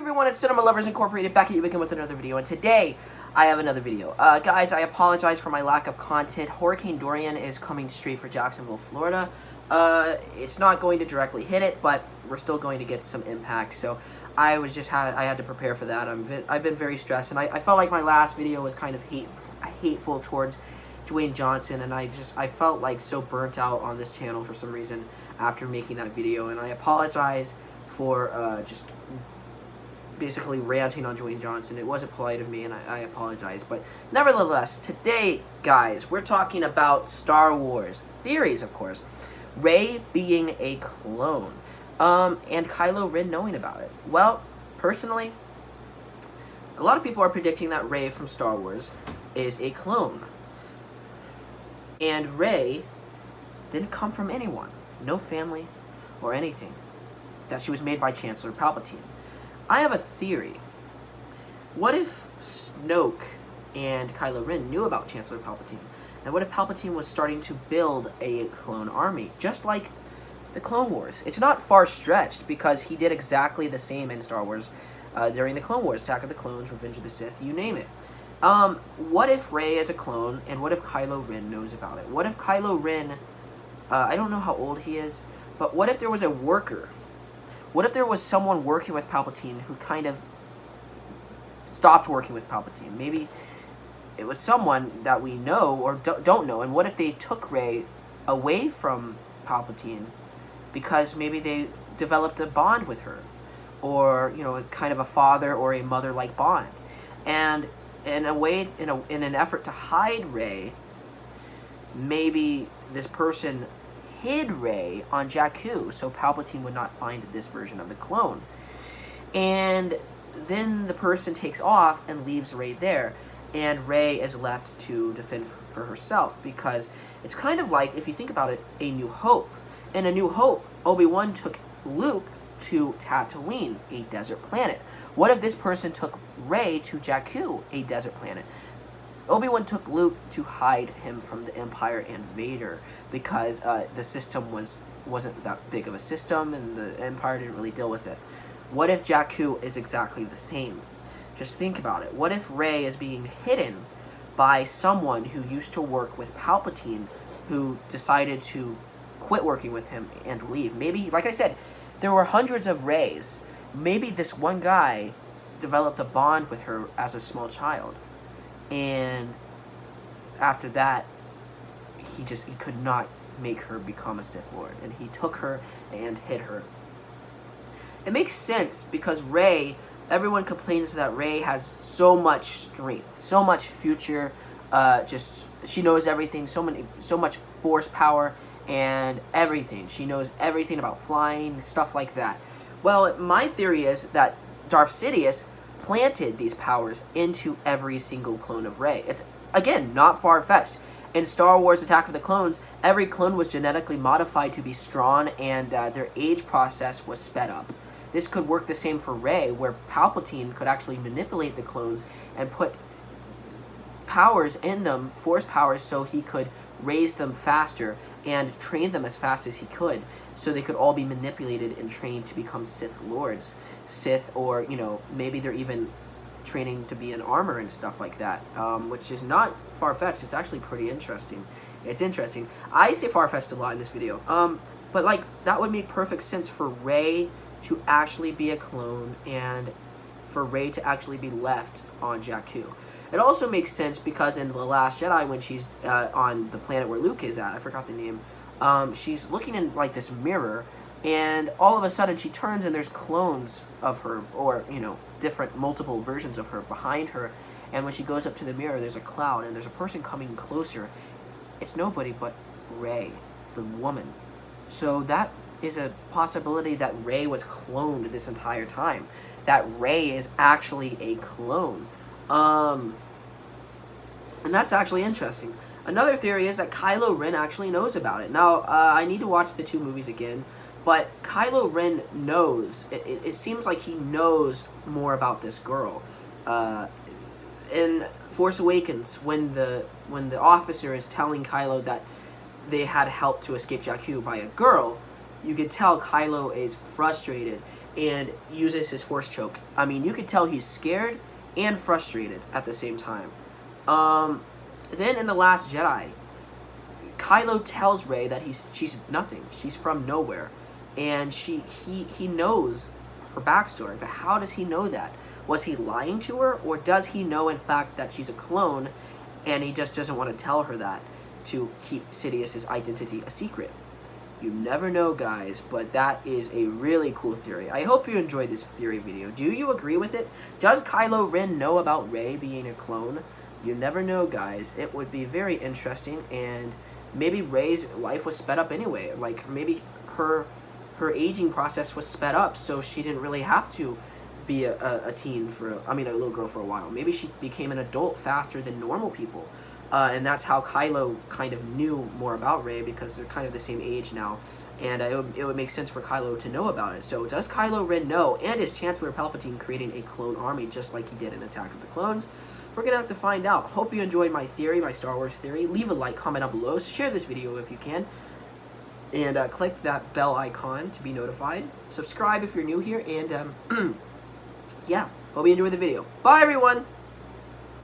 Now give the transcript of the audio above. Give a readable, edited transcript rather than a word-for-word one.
everyone, it's Cinema Lovers Incorporated back at you again with another video, and today I have another video. Guys, I apologize for my lack of content. Hurricane Dorian is coming straight for Jacksonville, Florida. It's not going to directly hit it, but we're still going to get some impact, so I had to prepare for that. I've been very stressed, and I felt like my last video was kind of hateful towards Dwayne Johnson, and I felt like so burnt out on this channel for some reason after making that video, and I apologize for just basically ranting on Dwayne Johnson. It wasn't polite of me, and I apologize. But nevertheless, today, guys, we're talking about Star Wars theories, of course. Rey being a clone, and Kylo Ren knowing about it. Well, personally, a lot of people are predicting that Rey from Star Wars is a clone. And Rey didn't come from anyone. No family or anything. That she was made by Chancellor Palpatine. I have a theory. What if Snoke and Kylo Ren knew about Chancellor Palpatine? And what if Palpatine was starting to build a clone army? Just like the Clone Wars. It's not far-stretched because he did exactly the same in Star Wars during the Clone Wars. Attack of the Clones, Revenge of the Sith, you name it. What if Rey is a clone, and what if Kylo Ren knows about it? What if Kylo Ren, I don't know how old he is, but what if there was a worker? What if there was someone working with Palpatine who kind of stopped working with Palpatine? Maybe it was someone that we know or don't know. And what if they took Rey away from Palpatine because maybe they developed a bond with her? Or, you know, kind of a father or a mother-like bond. And in a way, in an effort to hide Rey, maybe this person hid Rey on Jakku so Palpatine would not find this version of the clone. And then the person takes off and leaves Rey there, and Rey is left to defend for herself, because it's kind of like, if you think about it, A New Hope. In A New Hope, Obi-Wan took Luke to Tatooine, a desert planet. What if this person took Rey to Jakku, a desert planet? Obi-Wan took Luke to hide him from the Empire and Vader, because the system wasn't that big of a system, and the Empire didn't really deal with it. What if Jakku is exactly the same? Just think about it. What if Rey is being hidden by someone who used to work with Palpatine, who decided to quit working with him and leave? Maybe, like I said, there were hundreds of Reys. Maybe this one guy developed a bond with her as a small child. And after that, he could not make her become a Sith Lord. And he took her and hid her. It makes sense because Rey, everyone complains that Rey has so much strength, so much future, she knows everything, so much force power and everything. She knows everything about flying, stuff like that. Well, my theory is that Darth Sidious planted these powers into every single clone of Rey. It's, again, not far-fetched. In Star Wars Attack of the Clones, every clone was genetically modified to be strong, and their age process was sped up. This could work the same for Rey, where Palpatine could actually manipulate the clones and put powers in them, force powers, so he could raise them faster and train them as fast as he could, so they could all be manipulated and trained to become Sith Lords. Sith, or, you know, maybe they're even training to be in armor and stuff like that, which is not far-fetched. It's actually pretty interesting. It's interesting. I say far-fetched a lot in this video, but, like, that would make perfect sense for Rey to actually be a clone and for Rey to actually be left on Jakku. It also makes sense because in The Last Jedi, when she's on the planet where Luke is at, I forgot the name, she's looking in, like, this mirror, and all of a sudden she turns and there's clones of her, or, you know, multiple versions of her behind her, and when she goes up to the mirror, there's a cloud, and there's a person coming closer. It's nobody but Rey, the woman. So that is a possibility that Rey was cloned this entire time. That Rey is actually a clone. And that's actually interesting. Another theory is that Kylo Ren actually knows about it. Now, I need to watch the two movies again, but Kylo Ren knows. It seems like he knows more about this girl. In Force Awakens, when the officer is telling Kylo that they had help to escape Jakku by a girl, you could tell Kylo is frustrated and uses his Force choke. I mean, you could tell he's scared and frustrated at the same time. Then in The Last Jedi, Kylo tells Rey that she's nothing. She's from nowhere, and he knows her backstory. But how does he know that? Was he lying to her, or does he know in fact that she's a clone, and he just doesn't want to tell her that to keep Sidious's identity a secret? You never know, guys, but that is a really cool theory. I hope you enjoyed this theory video. Do you agree with it? Does Kylo Ren know about Rey being a clone? You never know, guys. It would be very interesting, and maybe Rey's life was sped up anyway. Like, maybe her aging process was sped up, so she didn't really have to be a teen a little girl for a while. Maybe she became an adult faster than normal people. And that's how Kylo kind of knew more about Rey, because they're kind of the same age now. And it would make sense for Kylo to know about it. So does Kylo Ren know? And is Chancellor Palpatine creating a clone army just like he did in Attack of the Clones? We're going to have to find out. Hope you enjoyed my theory, my Star Wars theory. Leave a like, comment down below. Share this video if you can. And click that bell icon to be notified. Subscribe if you're new here. And yeah, hope you enjoyed the video. Bye, everyone!